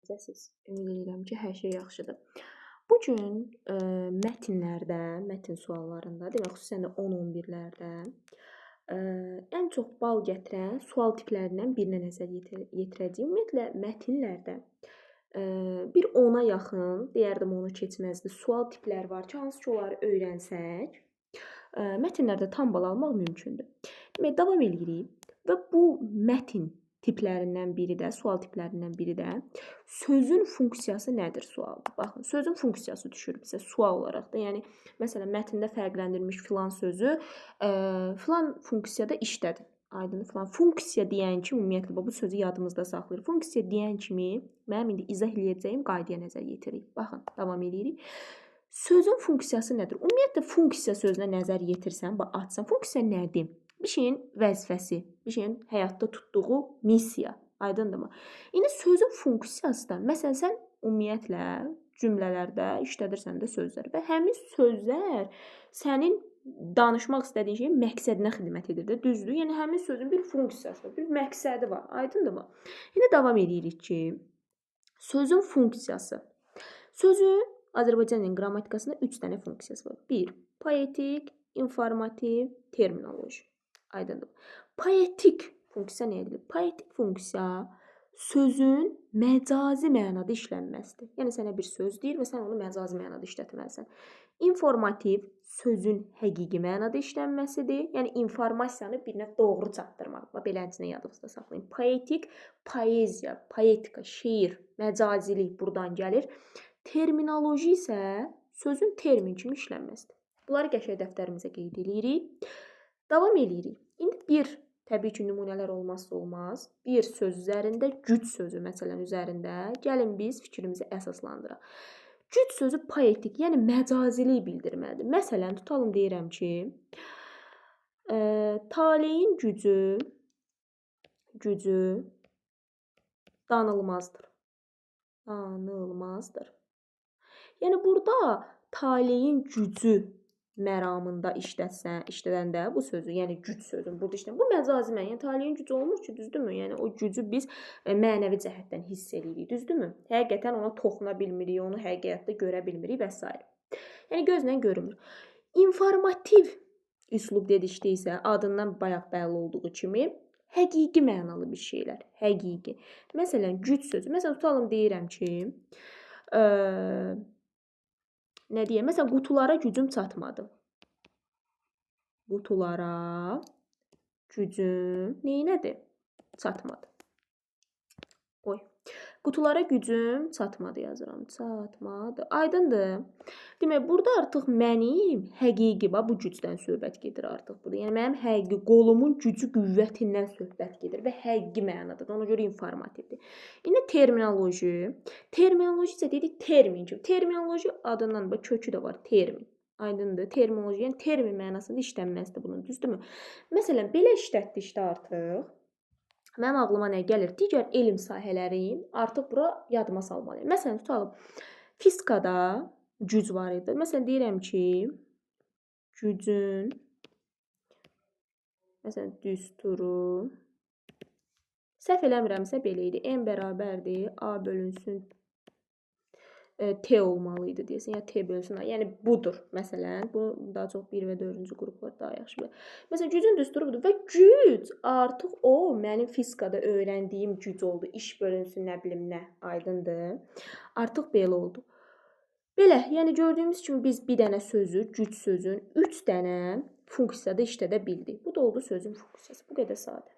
Təzəsiz. Ümid edirəm ki, hər şey yaxşıdır. Bu gün mətnlərdə, mətn suallarında, demək xüsusən də 10-11-lərdə ən çox bal gətirən sual tiplərindən birinə nəzər yetirəcəyik. Ümumiyyətlə mətnlərdə bir 10-a yaxın, deyərdim onu keçməzdi, sual tipləri var ki, hansı ki, onları öyrənsək, mətnlərdə tam bal almaq mümkündür. Demək, davam edirik və bu mətn tiplərindən biri də, sual tiplərindən biri də sözün funksiyası nədir sualdır. Baxın, sözün funksiyası düşür bizə sual olaraq da. Yəni məsələn mətndə fərqləndirilmiş filan sözü filan funksiyada işlədir. Aydın filan funksiya deyən kimi ümumiyyətlə bu sözü yadımızda saxlayır. Funksiya deyən kimi mənim indi izah edəcəyim qaydaya nəzər yetiririk. Baxın, davam edirik. Sözün funksiyası nədir? Ümumiyyətlə funksiya sözünə nəzər yetirsən, bax açsan, funksiya nədir? Bir şeyin vəzifəsi, bir şeyin həyatda tutduğu missiya. Aydındırmı? İndi sözün funksiyası da, məsələn, sən ümumiyyətlə cümlələrdə işlədirsən də sözlər və həmin sözlər sənin danışmaq istədiyin şeyin məqsədinə xidmət edir də, düzdür? Yəni həmin sözün bir funksiyası, bir məqsədi var. Aydındırmı? İndi davam edirik ki, sözün funksiyası. Sözün Azərbaycan dilinin qrammatikasında 3 dənə funksiyası var. 1. Poetik, informativ, terminoloji. Aydındır. Poetik funksiya nə edilir? Poetik funksiya sözün məcazi mənada işlənməsidir. Yəni sənə bir söz deyir və sən onu məcazi mənada işlətməlisən. İnformativ sözün həqiqi mənada işlənməsidir. Yəni informasiyanı birinə doğru çatdırmaq. Beləsinə yadınızda saxlayın. Poetik, poeziya, poetika, şeir, məcazilik buradan gəlir. Terminoloji isə sözün termin kimi işlənməsidir. Bunları qəşəng dəftərimizə qeyd edirik. Davam edirik. İndi təbii ki, nümunələr olmazsa olmaz. Bir söz üzərində, güc sözü məsələn üzərində gəlin biz fikrimizi əsaslandıraq. Güc sözü poetik, yəni məcazilik bildirməlidir. Məsələn, tutalım deyirəm ki, taleyin gücü danılmazdır. Danılmazdır. Yəni burada taleyin gücü məramında işlədəndə bu sözü, yəni güc sözün burada işləyən, bu məcazi mən, yəni taleyin gücü olmur ki, düzdürmü? Yəni o gücü biz mənəvi cəhətdən hiss edirik, düzdürmü? Həqiqətən ona toxuna bilmirik, onu həqiqətdə görə bilmirik və s. Yəni gözlə görünmür. İnformativ üslub dedikdə isə adından bayaq bəlli olduğu kimi həqiqi mənalı bir şeylər, həqiqi. Məsələn, güc sözü. Məsələn, tutalım deyirəm ki, nə deyək? Məsələn, qutulara gücüm çatmadı. Qutulara gücüm neynədir? Çatmadı. Qutulara gücüm çatmadı yazıram. Çatmadı. Aydındır. Demək, burada artıq mənim həqiqi, bu gücdən söhbət gedir artıq burada. Yəni mənim həqiqi qolumun gücü, qüvvətindən söhbət gedir və həqiqi mənadadır. Ona görə informativdir. İndi terminoloji. Terminoloji isə dedik termin kimi. Terminoloji adından kökü də var, termin. Aydındır. Terminoloji, yəni termin mənasında işlənməsidir bunun, düzdürmü? Məsələn, belə işlətdikdə artıq mənim ağlıma nə gəlir? Digər elm sahələrin artıq bura yadıma salmalıyım. Məsələn, tutalım, fizikada güc var idi. Məsələn, deyirəm ki, gücün, məsələn, düsturu, səhv eləmirəmsə belə idi. M bərabərdir, A bölünsün T olmalıydı deyəsən, ya T bölünsün A. Yəni budur, məsələn. Bu daha çox 1 və 4-cü qruplar daha yaxşı bilir. Məsələn, gücün düsturu budur və güc artıq o mənim fizikada öyrəndiyim güc oldu. İş bölünsün, nə bilim nə, aydındır. Artıq belə oldu. Belə, yəni gördüyümüz kimi biz bir dənə sözü, güc sözün 3 dənə funksiyada işlədə bildik. Bu da oldu sözün funksiyası. Bu qədər sadə.